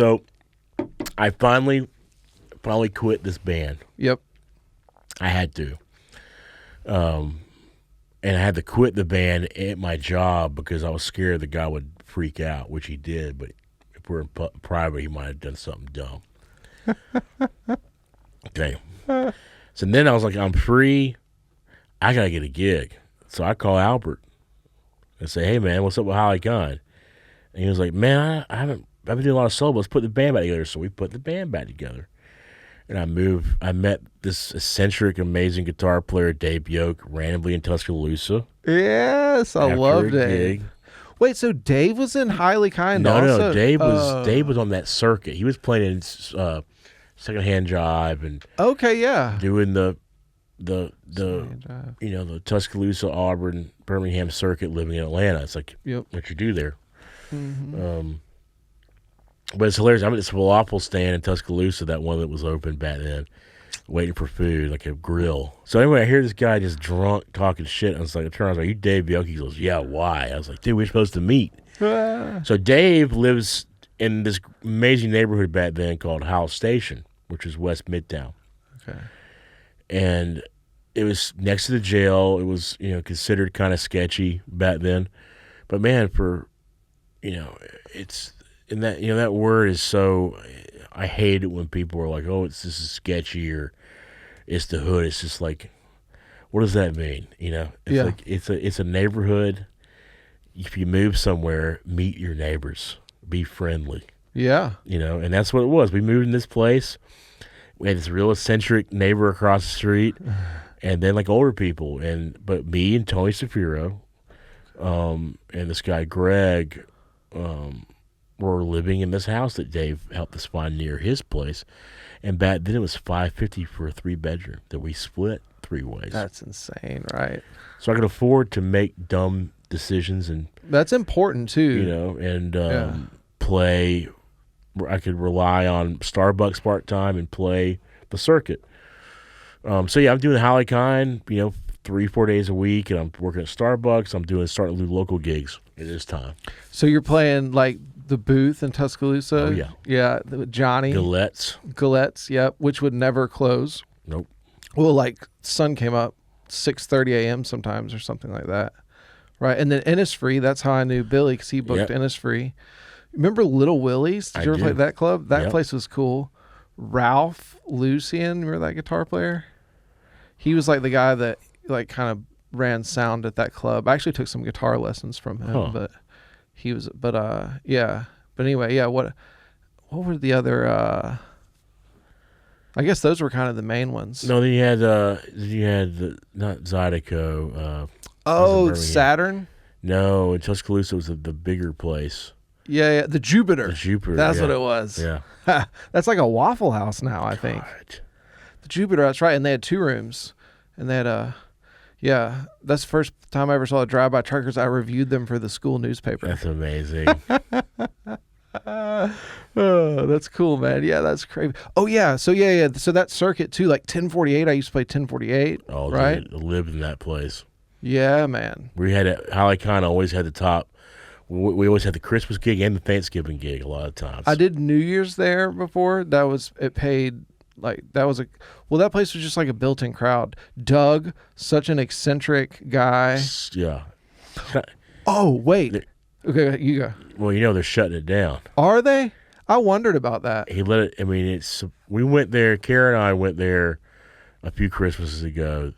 So I finally quit this band. Yep. I had to. And I had to quit the band at my job because I was scared the guy would freak out, which he did. But if we're in private, he might have done something dumb. Okay. So then I was like, I'm free. I got to get a gig. So I call Albert and say, hey, man, what's up with Holly Gunn? And he was like, man, I've been doing a lot of solos. Let's put the band back together. So we put the band back together. And I met this eccentric, amazing guitar player, Dave Yoke, randomly in Tuscaloosa. Yes, I love Dave. Wait, so Dave was in Highly Kind also? No, Dave was on that circuit. He was playing in Secondhand Jive and doing the the Tuscaloosa, Auburn, Birmingham circuit, living in Atlanta. It's like what you do there. Mm-hmm. But it's hilarious. I'm at this falafel stand in Tuscaloosa, that one that was open back then, waiting for food, like a grill. So anyway, I hear this guy just drunk talking shit. I was like, I turn around, I was like, you Dave Yoke? He goes, yeah, why? I was like, dude, we're supposed to meet. So Dave lives in this amazing neighborhood back then called Howell Station, which is West Midtown. Okay. And it was next to the jail. It was, considered kind of sketchy back then. But man, it's... And that that word is so, I hate it when people are like, oh, this is sketchy or it's the hood. It's just like, what does that mean? It's like it's a neighborhood. If you move somewhere, meet your neighbors, be friendly. Yeah. And that's what it was. We moved in this place. We had this real eccentric neighbor across the street, and then like older people, but me and Tony Safiro, and this guy Greg, were living in this house that Dave helped us find near his place. And back then it was $550 for a 3-bedroom that we split 3 ways. That's insane, right? So I could afford to make dumb decisions, and that's important too. Play. I could rely on Starbucks part-time and play the circuit. I'm doing Holly Kind, 3-4 days a week, and I'm working at Starbucks. I'm starting to do local gigs at this time. So you're playing like the booth in Tuscaloosa? Oh, yeah. Yeah, Johnny. Gillette's, yep, which would never close. Nope. Well, like, sun came up 6:30 a.m. sometimes or something like that. Right, and then Innisfree, that's how I knew Billy, because he booked Innisfree. Remember Little Willie's? Did you ever play that club? That place was cool. Ralph Lucian, remember that guitar player? He was like the guy that like kind of ran sound at that club. I actually took some guitar lessons from him, but he was, but anyway, what were the other, I guess those were kind of the main ones. No, then you had not Zydeco. Saturn? No, in Tuscaloosa was the bigger place. Yeah, the Jupiter. That's what it was. Yeah. That's like a Waffle House now, I think. The Jupiter, that's right. And they had 2 rooms. And they had that's the first time I ever saw a drive-by truck because I reviewed them for the school newspaper. That's amazing. Oh, that's cool, man. Yeah, that's crazy. Oh, yeah. So, So that circuit, too, like 1048, I used to play 1048. Oh, right? Dude, I lived in that place. Yeah, man. We had Holly kind of always had the top. We always had the Christmas gig and the Thanksgiving gig a lot of times. I did New Year's there before. It paid... Like that place was just like a built-in crowd. Doug, such an eccentric guy. Yeah. Oh, wait. Okay, you go. Well, they're shutting it down. Are they? I wondered about that. He let it. I mean, we went there. Kara and I went there a few Christmases ago,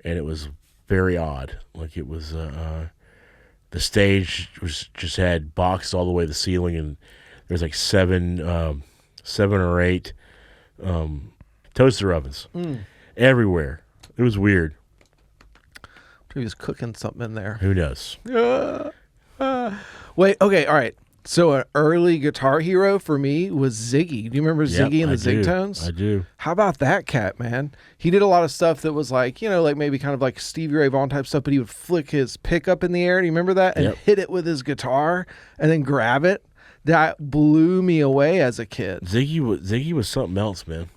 and it was very odd. Like it was, the stage just had boxes all the way to the ceiling, and there's like 7 or 8. Toaster ovens everywhere. It was weird. He was cooking something in there. Who knows? Wait, okay, all right. So an early guitar hero for me was Ziggy. Do you remember Ziggy and the Zigtones? I do. How about that cat, man? He did a lot of stuff that was like, like maybe kind of like Stevie Ray Vaughan type stuff, but he would flick his pickup in the air. Do you remember that? And hit it with his guitar and then grab it. That blew me away as a kid. Ziggy was something else, man.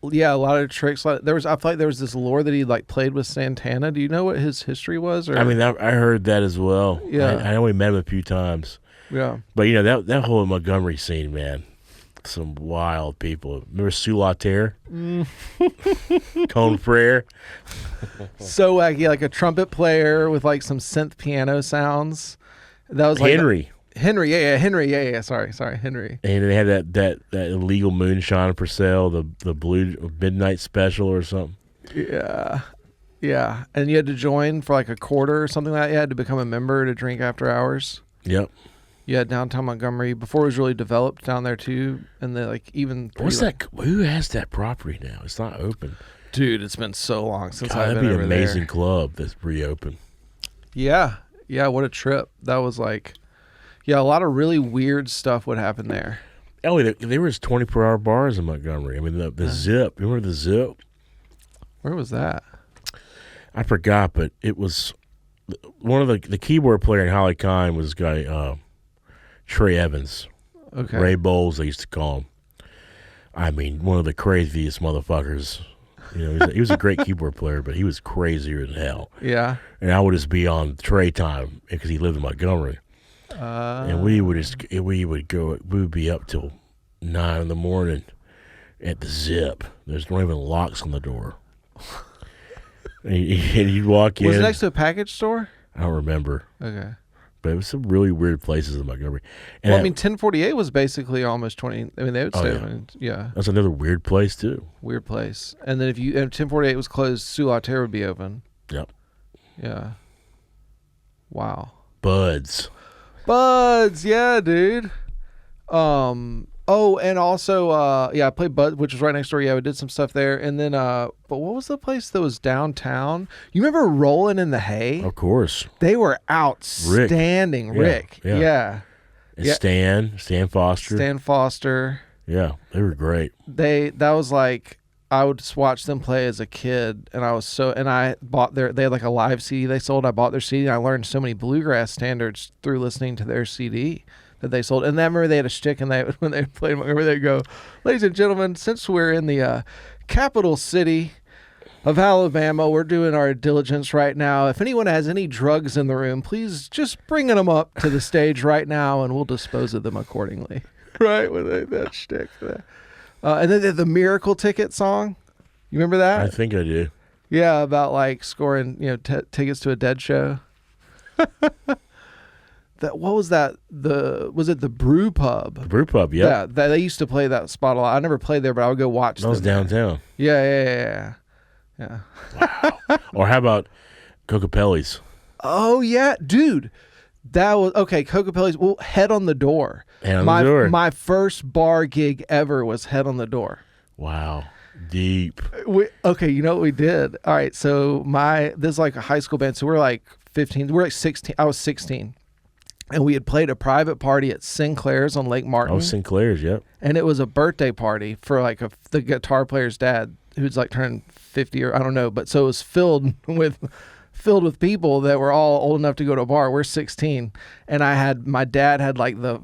Yeah, a lot of tricks. I feel like there was this lore that he like played with Santana. Do you know what his history was? Or? I mean, I heard that as well. Yeah, I only met him a few times. Yeah, but that whole Montgomery scene, man. some wild people. Remember Sue Laterre? Cone Frere? So wacky, like a trumpet player with like some synth piano sounds. That was like Henry. Henry, yeah. Sorry, Henry. And they had that illegal moonshine for sale, the Blue Midnight Special or something. Yeah. And you had to join for like a quarter or something like that. You had to become a member to drink after hours. Yep. Yeah, downtown Montgomery before it was really developed down there too, and then like even what's that? Who has that property now? It's not open. Dude, it's been so long since God, I've been that'd be over an amazing there. club that's reopened. Yeah, what a trip that was like. Yeah, a lot of really weird stuff would happen there. Ellie, there was 24-hour bars in Montgomery. I mean, the Zip. Remember the Zip? Where was that? I forgot, but it was one of the keyboard player in Holly Kine was this guy Trey Evans. Okay. Ray Bowles, they used to call him. I mean, one of the craziest motherfuckers. You know, he was a great keyboard player, but he was crazier than hell. Yeah. And I would just be on Trey time because he lived in Montgomery. And we would be up till 9 a.m. at the Zip. There's not even locks on the door. and you'd walk in. Was it next to a package store? I don't remember. Okay. But it was some really weird places in Montgomery. And well, I mean, 1048 was basically almost 20. I mean, they would stay open. Yeah. That's another weird place, too. Weird place. And then if 1048 was closed, Sue Laterre would be open. Yep. Yeah. Wow. Buds, yeah, dude. Oh, and also, I played Bud, which was right next door. Yeah, we did some stuff there. And then, but what was the place that was downtown? You remember Rolling in the Hay? of course. They were outstanding. Rick. Yeah. And Stan Foster. Stan Foster. Yeah, they were great. That was like, I would just watch them play as a kid, and I bought they had like a live CD they sold. I bought their CD, and I learned so many bluegrass standards through listening to their CD that they sold. And I remember they had a shtick, and when they played, remember they'd go, "Ladies and gentlemen, since we're in the capital city of Alabama, we're doing our diligence right now. If anyone has any drugs in the room, please just bring them up to the stage right now, and we'll dispose of them accordingly." Right, with that shtick. And then the Miracle Ticket song. You remember that? I think I do. Yeah, about like scoring, tickets to a Dead show. What was that? Was it the Brew Pub? The Brew Pub, yeah. They used to play that spot a lot. I never played there, but I would go watch them. That was downtown. Yeah. Wow. Or how about Cocopelli's? Oh yeah, dude. That was okay. Cocopelli's. Well, Head on the Door. Head on the Door. My first bar gig ever was Head on the Door. Wow, deep. Okay, you know what we did? All right, so this is like a high school band. So we're like 15. We're like 16. I was 16, and we had played a private party at Sinclair's on Lake Martin. Oh, Sinclair's, yep. And it was a birthday party for like the guitar player's dad, who's like turned 50 or I don't know. But so it was filled with people that were all old enough to go to a bar. We're 16, and my dad had like the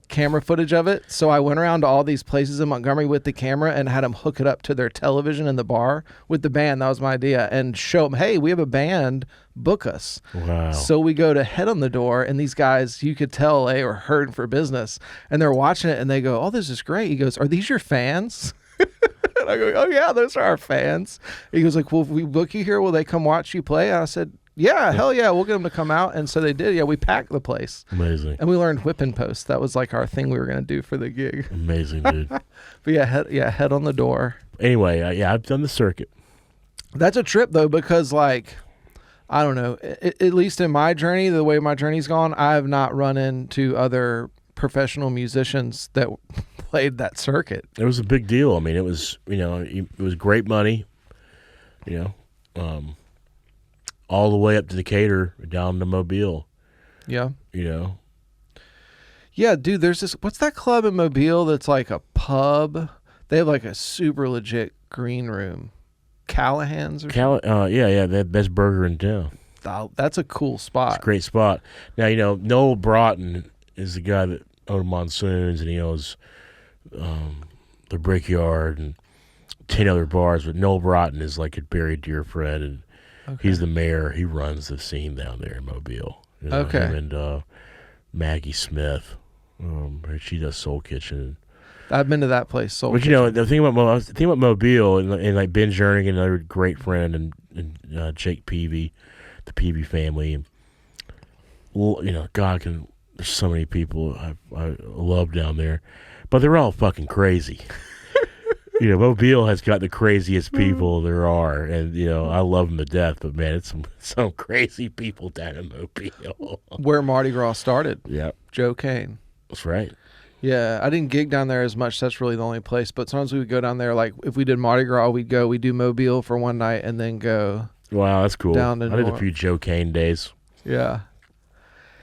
camera footage of it, so I went around to all these places in Montgomery with the camera and had them hook it up to their television in the bar with the band. That was my idea, and show them, hey, we have a band, book us. Wow. So we go to Head on the Door, and these guys, you could tell they were hurting for business, and they're watching it, and they go, "Oh, this is great." He goes, "Are these your fans?" And I go, "Oh yeah, those are our fans." He goes like, "Well, if we book you here, will they come watch you play?" And I said, "Yeah, hell yeah, we'll get them to come out." And so they did. Yeah, we packed the place. Amazing. And we learned whip and post. That was like our thing we were going to do for the gig. Amazing, dude. But Head on the Door. Anyway, I've done the circuit. That's a trip though, because like, I don't know, at least in my journey, the way my journey's gone, I have not run into other professional musicians that played that circuit. It was a big deal. I mean, it was, it was great money, all the way up to Decatur, down to Mobile. Yeah. Yeah, dude, there's what's that club in Mobile that's like a pub? They have like a super legit green room. Callahan's or something? Yeah, the best burger in town. Oh, that's a cool spot. It's a great spot. Now, Noel Broughton is the guy that owned Monsoons, and he owns the Brickyard and 10 other bars, but Noel Broughton is like a very dear friend, and he's the mayor. He runs the scene down there in Mobile. Okay. Him and Maggie Smith. She does Soul Kitchen. I've been to that place. Soul but Kitchen. the thing about Mobile and like Ben Jernigan, another great friend, and Jake Peavy, the Peavy family, and there's so many people I love down there, but they're all fucking crazy. Mobile has got the craziest people there are, and I love them to death. But man, it's some crazy people down in Mobile. Where Mardi Gras started. Yeah, Joe Kane. That's right. Yeah, I didn't gig down there as much. That's really the only place. But sometimes we would go down there. Like if we did Mardi Gras, we'd do Mobile for one night and then go. Wow, that's cool. Down to I did a few Joe Kane days. Yeah.